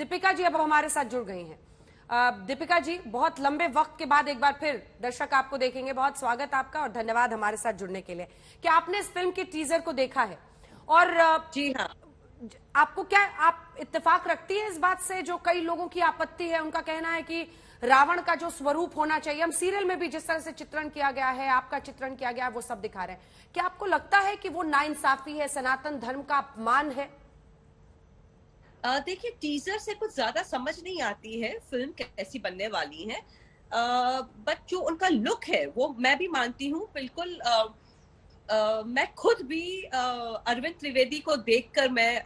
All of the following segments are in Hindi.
दीपिका जी अब हमारे साथ जुड़ गई हैं। दीपिका जी, बहुत लंबे वक्त के बाद एक बार फिर दर्शक आपको देखेंगे। बहुत स्वागत आपका और धन्यवाद हमारे साथ जुड़ने के लिए। क्या आपने इस फिल्म के टीजर को देखा है? और जी हाँ, आपको क्या, आप इत्तेफाक रखती है इस बात से जो कई लोगों की आपत्ति है? उनका कहना है कि रावण का जो स्वरूप होना चाहिए, हम सीरियल में भी जिस तरह से चित्रण किया गया है, आपका चित्रण किया गया है, वो सब दिखा रहे हैं। क्या आपको लगता है कि वो नाइंसाफी है, सनातन धर्म का अपमान है? देखिए, टीजर से कुछ ज्यादा समझ नहीं आती है फिल्म कैसी बनने वाली है। बट जो उनका लुक है वो मैं भी मानती हूँ बिल्कुल। मैं खुद भी अरविंद त्रिवेदी को देखकर मैं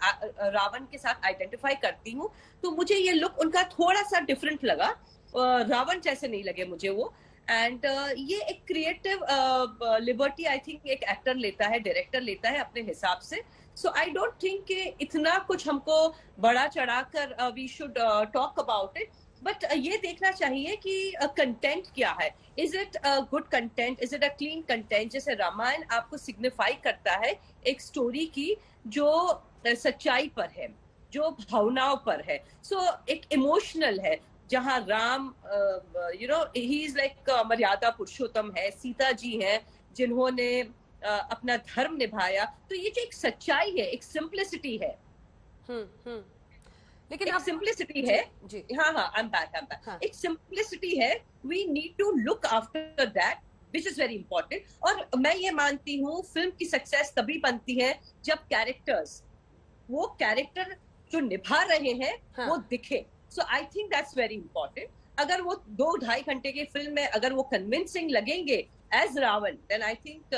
रावण के साथ आइडेंटिफाई करती हूँ, तो मुझे ये लुक उनका थोड़ा सा डिफरेंट लगा। रावण जैसे नहीं लगे मुझे वो। एंड ये एक क्रिएटिव लिबर्टी आई थिंक एक एक्टर लेता है, डायरेक्टर लेता है अपने हिसाब से। सो आई डोंट थिंक कि इतना कुछ हमको बड़ा चढ़ाकर we should talk about it. But ये देखना चाहिए कि कंटेंट क्या है। Is it good content, is it a clean content? जैसे रामायण आपको सिग्निफाई करता है एक स्टोरी की जो सच्चाई पर है, जो भावनाओं पर है। सो एक इमोशनल है जहां राम ही इज लाइक मर्यादा पुरुषोत्तम है, सीता जी हैं जिन्होंने अपना धर्म निभाया। तो ये जो एक सच्चाई है, एक सिंप्लिसिटी है। हम्म। लेकिन एक सिंप्लिसिटी है। जी, हाँ हाँ, आई एम बैक। हाँ। एक सिंप्लिसिटी है। We need to look after that which is very important. और मैं ये मानती हूँ फिल्म की सक्सेस तभी बनती है जब कैरेक्टर्स, वो कैरेक्टर जो निभा रहे हैं हाँ। वो दिखे। So I think that's very important. अगर वो 2-2.5 घंटे की फिल्म में अगर वो कन्विंसिंग लगेंगे as Ravan, then I think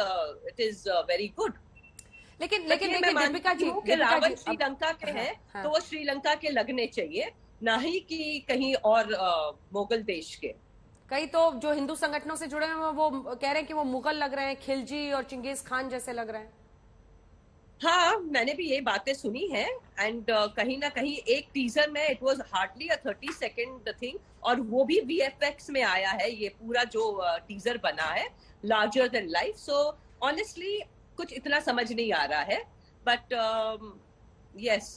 it is very good. लेकिन मैं दीपिका जी, कि रावण श्रीलंका के हाँ, हैं, हाँ। तो वो श्रीलंका के लगने चाहिए, ना ही कि कहीं और मुगल देश के। कई तो जो हिंदू संगठनों से जुड़े हैं वो कह रहे हैं कि वो मुगल लग रहे हैं, खिलजी और चिंगेज खान जैसे लग रहे हैं। हाँ, मैंने भी ये बातें सुनी है। एंड कहीं ना कहीं एक टीजर में it was hardly a 30 second thing, और वो भी वीएफएक्स में आया है। ये पूरा जो टीजर बना है larger than life. So honestly कुछ इतना समझ नहीं आ रहा है। बट यस,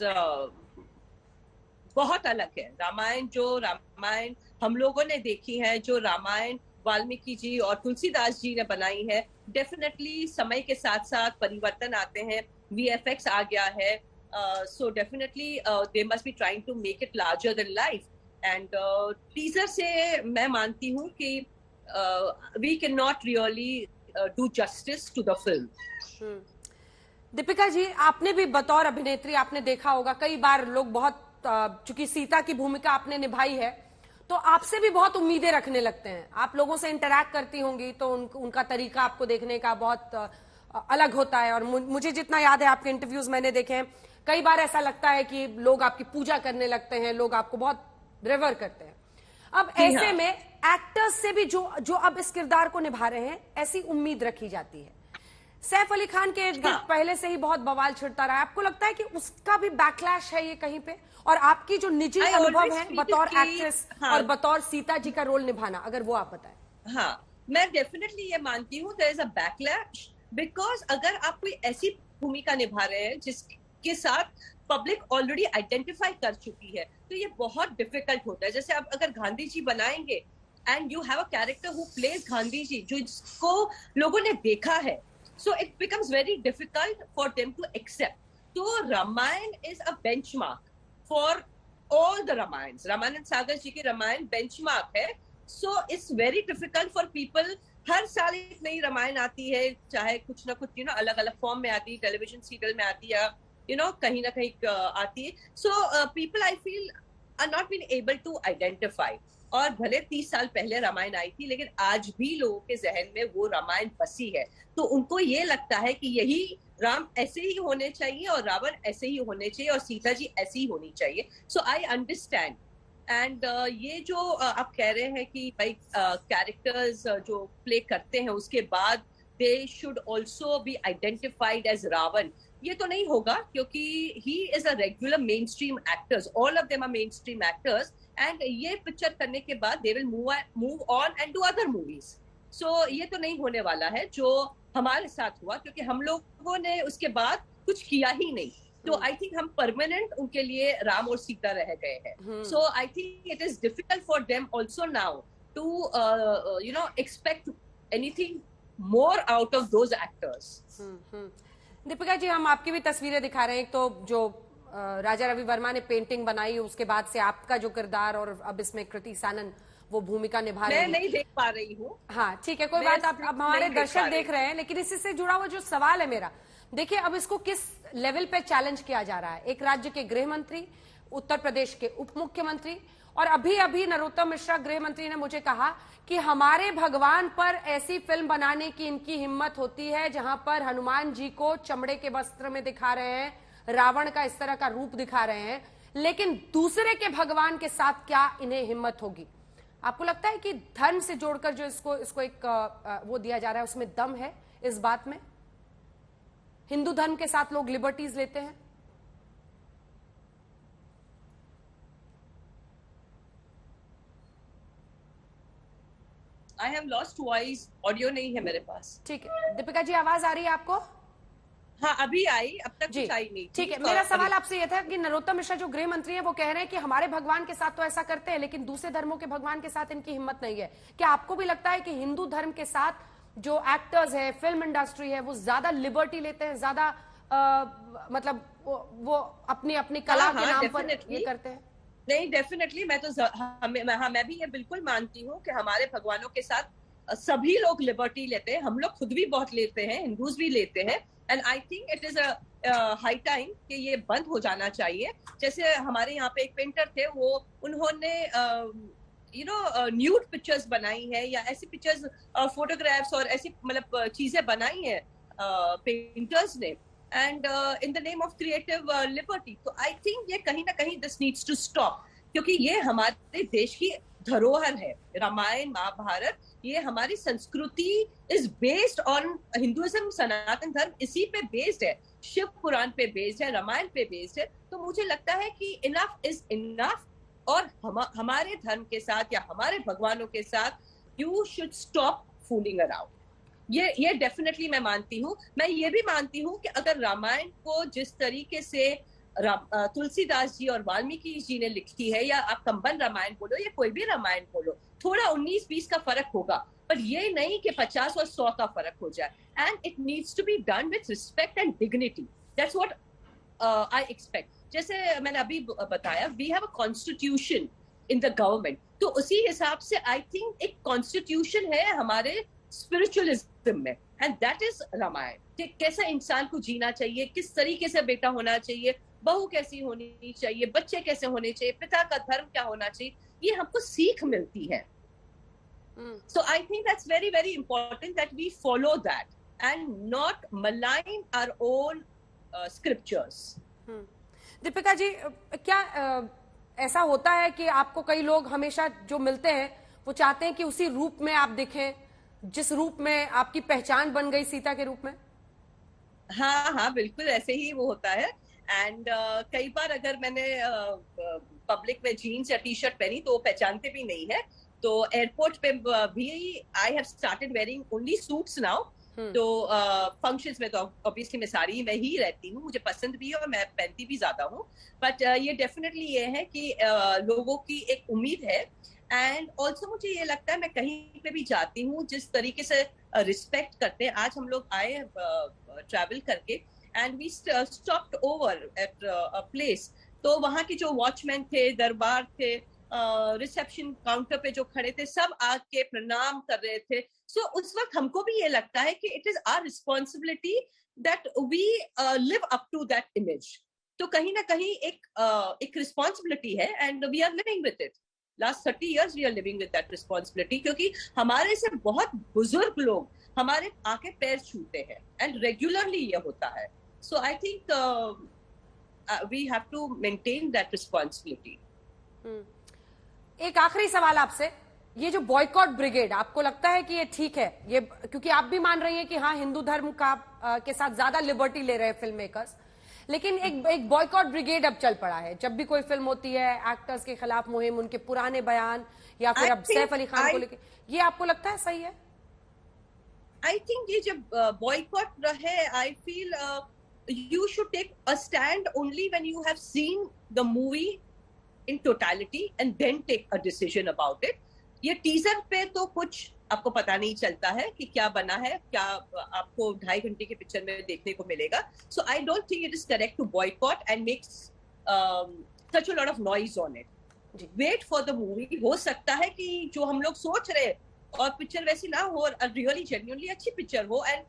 बहुत अलग है रामायण। जो रामायण हम लोगों ने देखी है, जो रामायण वाल्मीकि जी और तुलसीदास जी ने बनाई है, डेफिनेटली समय के साथ साथ परिवर्तन आते हैं, वीएफएक्स आ गया है। So definitely they must be trying to make it larger than life. And teaser से मैं मानती हूँ कि we can not really do justice to the film. Deepika ji, आपने भी बतौर अभिनेत्री आपने देखा होगा कई बार लोग बहुत, चूंकि सीता की भूमिका आपने निभाई है तो आपसे भी बहुत उम्मीदें रखने लगते हैं। आप लोगों से इंटरैक्ट करती होंगी तो उनका तरीका आपको देखने का बहुत अलग होता है। और मुझे जितना याद है आपके इंटरव्यूज मैंने देखे हैं, कई बार ऐसा लगता है कि लोग आपकी पूजा करने लगते हैं, लोग आपको बहुत रिवर करते हैं। अब ऐसे हाँ। में एक्टर्स से भी जो अब इस किरदार को निभा रहे हैं, ऐसी उम्मीद रखी जाती है। सैफ अली खान के इर्द गिर्द पहले से ही बहुत बवाल छिड़ता रहा है। आपको लगता है कि उसका भी बैकलैश है ये कहीं पे? और आपकी जो निजी अनुभव है बतौर एक्ट्रेस और बतौर सीता जी का रोल निभाना, अगर वो आप बताएं। हाँ, मैं डेफिनेटली ये मानती हूँ there is a backlash. Because अगर आप कोई ऐसी भूमिका निभा रहे हैं जिसके साथ पब्लिक ऑलरेडी आइडेंटिफाई कर चुकी है, तो ये बहुत डिफिकल्ट होता है। जैसे आप अगर गांधी जी बनाएंगे and you have a character who plays Gandhi ji, जो जिसको लोगों ने देखा है, so it becomes very difficult for them to accept. So Ramayan is a benchmark for all the Ramayans. Ramanand Sagar जी की रामायण benchmark है। So it's very difficult for people. हर साल एक नई रामायण आती है, चाहे कुछ ना कुछ अलग अलग फॉर्म में आती है, टेलीविजन सीरियल में आती है, कहीं ना कहीं आती है। So people I feel are not been able to identify. और भले 30 साल पहले रामायण आई थी, लेकिन आज भी लोगों के जहन में वो रामायण बसी है। तो उनको ये लगता है कि यही राम ऐसे ही होने चाहिए और रावण ऐसे ही होने चाहिए और सीता जी ऐसी ही होनी चाहिए। सो आई अंडरस्टैंड। एंड ये जो आप कह रहे हैं कि भाई कैरेक्टर्स जो प्ले करते हैं उसके बाद they should also be identified as Ravan, ये तो नहीं होगा, क्योंकि he is a regular main stream actors. All of them are main stream actors. And ये पिक्चर करने के बाद they will move on and do other movies. So ये तो नहीं होने वाला है जो हमारे साथ हुआ, क्योंकि हम लोगों ने उसके बाद कुछ किया ही नहीं। तो आई थिंक हम परमानेंट उनके लिए राम और सीता रह गए हैं. So I think it is difficult for them also now to expect anything more out of those actors. Deepika ji, हम आपकी भी तस्वीरें दिखा रहे हैं. एक तो जो राजा रवि वर्मा ने पेंटिंग बनाई, उसके बाद से आपका जो किरदार, और अब इसमें कृति सैनन वो भूमिका निभा रही है. मैं नहीं देख पा रही हूँ. हाँ ठीक है, कोई बात. आप अब हमारे दर्शक देख रहे हैं, लेकिन इसी से जुड़ा हुआ जो सवाल है मेरा, देखिए अब इसको किस लेवल पे चैलेंज किया जा रहा है. एक राज्य के गृह मंत्री, उत्तर प्रदेश के उप मुख्यमंत्री, और अभी अभी नरोत्तम मिश्रा गृह मंत्री ने मुझे कहा कि हमारे भगवान पर ऐसी फिल्म बनाने की इनकी हिम्मत होती है जहां पर हनुमान जी को चमड़े के वस्त्र में दिखा रहे हैं, रावण का इस तरह का रूप दिखा रहे हैं, लेकिन दूसरे के भगवान के साथ क्या इन्हें हिम्मत होगी. आपको लगता है कि धर्म से जोड़कर जो इसको एक वो दिया जा रहा है, उसमें दम है इस बात में? हिंदू धर्म के साथ लोग लिबर्टीज लेते हैं. I have lost voice, audio नहीं है मेरे पास. ठीक है दीपिका जी, आवाज आ रही है आपको? हाँ अभी आई, अब तक कुछ आई नहीं. ठीक है, मेरा सवाल आपसे यह था कि नरोत्तम मिश्रा जो गृह मंत्री हैं वो कह रहे हैं कि हमारे भगवान के साथ तो ऐसा करते हैं, लेकिन दूसरे धर्मों के भगवान के साथ इनकी हिम्मत नहीं है. क्या आपको भी लगता है कि हिंदू धर्म के साथ जो एक्टर्स है, फिल्म इंडस्ट्री है, वो ज्यादा लिबर्टी लेते हैं, ज्यादा मतलब वो अपनी अपनी कला के नाम पर ये करते हैं? नहीं, डेफिनेटली मैं तो मैं भी ये बिल्कुल मानती हूँ कि हमारे भगवानों के साथ सभी लोग लिबर्टी लेते हैं. हम लोग खुद भी बहुत लेते हैं, हिंदूज भी लेते हैं. And I think it is high time कि ये बंद हो जाना चाहिए. जैसे हमारे यहाँ पे एक पेंटर थे, वो उन्होंने न्यूड पिक्चर्स बनाई है, या ऐसी पिक्चर्स, फोटोग्राफ्स और ऐसी मतलब चीजें बनाई है पेंटर्स ने, and in the name of creative liberty. तो आई थिंक ये कहीं ना कहीं दिस नीड्स टू स्टॉप, क्योंकि ये हमारे देश की धरोहर है. रामायण, महाभारत, ये हमारी संस्कृति इज बेस्ड ऑन हिंदुइज्म. सनातन धर्म इसी पे बेस्ड है, शिव पुराण पे बेस्ड है, रामायण पे बेस्ड है. तो मुझे लगता है कि इनफ इज इनफ, और हमारे धर्म के साथ या हमारे भगवानों के साथ you should stop fooling around. ये डेफिनेटली मैं मानती हूँ. मैं ये भी मानती हूँ कि अगर रामायण को जिस तरीके से तुलसीदास जी और वाल्मीकि जी ने लिखी है, या आप कंबन रामायण बोलो या कोई भी रामायण बोलो, थोड़ा 19-20 का फर्क होगा, पर ये नहीं कि 50 और 100 का फर्क हो जाए. And it needs to be done with respect and dignity. That's what I expect. जैसे मैंने अभी बताया, we have a constitution in the government, तो उसी हिसाब से आई थिंक एक कॉन्स्टिट्यूशन है हमारे स्पिरिचुअलिज्म में, एंड दैट इज रामायण. कैसे इंसान को जीना चाहिए, किस तरीके से बेटा होना चाहिए, बहू कैसी होनी चाहिए, बच्चे कैसे होने चाहिए, पिता का धर्म क्या होना चाहिए, ये हमको सीख मिलती है. So I think that's very very important that we follow that and not malign our own scriptures. Deepika ji, क्या ऐसा होता है कि आपको कई लोग हमेशा जो मिलते हैं वो चाहते हैं कि उसी रूप में आप दिखें, जिस रूप में आपकी पहचान बन गई सीता के रूप में? हाँ हाँ, बिल्कुल ऐसे ही वो होता है. एंड कई बार अगर मैंने पब्लिक में जीन्स या टी शर्ट पहनी तो वो पहचानते भी नहीं है. तो एयरपोर्ट पे भी I have started wearing only suits now. तो फंक्शंस में तो ऑब्वियसली मैं साड़ी में ही रहती हूँ, मुझे पसंद भी है और मैं पहनती भी ज्यादा हूँ. बट ये डेफिनेटली ये है कि लोगों की एक उम्मीद है. एंड ऑल्सो मुझे ये लगता है, मैं कहीं पे भी जाती हूँ जिस तरीके से रिस्पेक्ट करते हैं. आज हम लोग आए ट्रैवल करके, and we stopped over at a place. तो वहाँ के जो वॉचमैन थे, दरबार थे, रिसेप्शन काउंटर पे जो खड़े थे, सब आके प्रणाम कर रहे थे. सो उस वक्त हमको भी ये लगता है कि it is our responsibility that we live up to that image. तो कहीं ना कहीं एक रिस्पॉन्सिबिलिटी है, and we are living with it. Last 30 years we are living with that responsibility, क्योंकि हमारे से बहुत बुजुर्ग लोग हमारे आके पैर छूते हैं, एंड रेगुलरली ये होता है. So I think we have to maintain that responsibility. एक आखिरी सवाल आपसे, ये जो बॉयकॉट ब्रिगेड, आपको लगता है कि ये ठीक है? ये क्योंकि आप भी मान रही हैं कि हाँ, हिंदू धर्म का के साथ ज्यादा लिबर्टी ले रहे हैं फिल्म मेकर्स, लेकिन एक बॉयकॉट ब्रिगेड अब चल पड़ा है. जब भी कोई फिल्म होती है, एक्टर्स के खिलाफ मुहिम, उनके पुराने बयान, या फिर अब सैफ अली खान को लेकर, ये आपको लगता है सही है? आई थिंक ये जब बॉयकॉट रहे, I feel you should take a stand only when you have seen the movie in totality and then take a decision about it. ये टीजर पे तो कुछ आपको पता नहीं चलता है कि क्या बना है, क्या आपको 2.5 घंटे की पिक्चर में देखने को मिलेगा. So I don't think it is correct to boycott and make such a lot of noise on it. Wait for the movie. हो सकता है कि जो हम लोग सोच रहे हैं और पिक्चर वैसी ना हो और रियली जेन्युइनली अच्छी पिक्चर हो एंड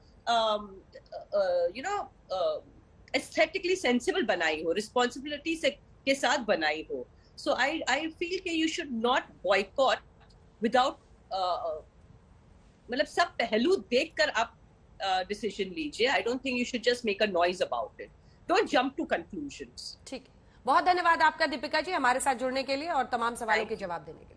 एस्थेटिकली सेंसिबल बनाई हो, रिस्पॉन्सिबिलिटी से के साथ बनाई हो. सो आई फील कि you should not boycott without मतलब सब पहलू देखकर आप डिसीजन लीजिए. I don't think you should just make a noise about it. Don't jump to conclusions. ठीक है, बहुत धन्यवाद आपका दीपिका जी हमारे साथ जुड़ने के लिए और तमाम सवालों के जवाब देने के लिए.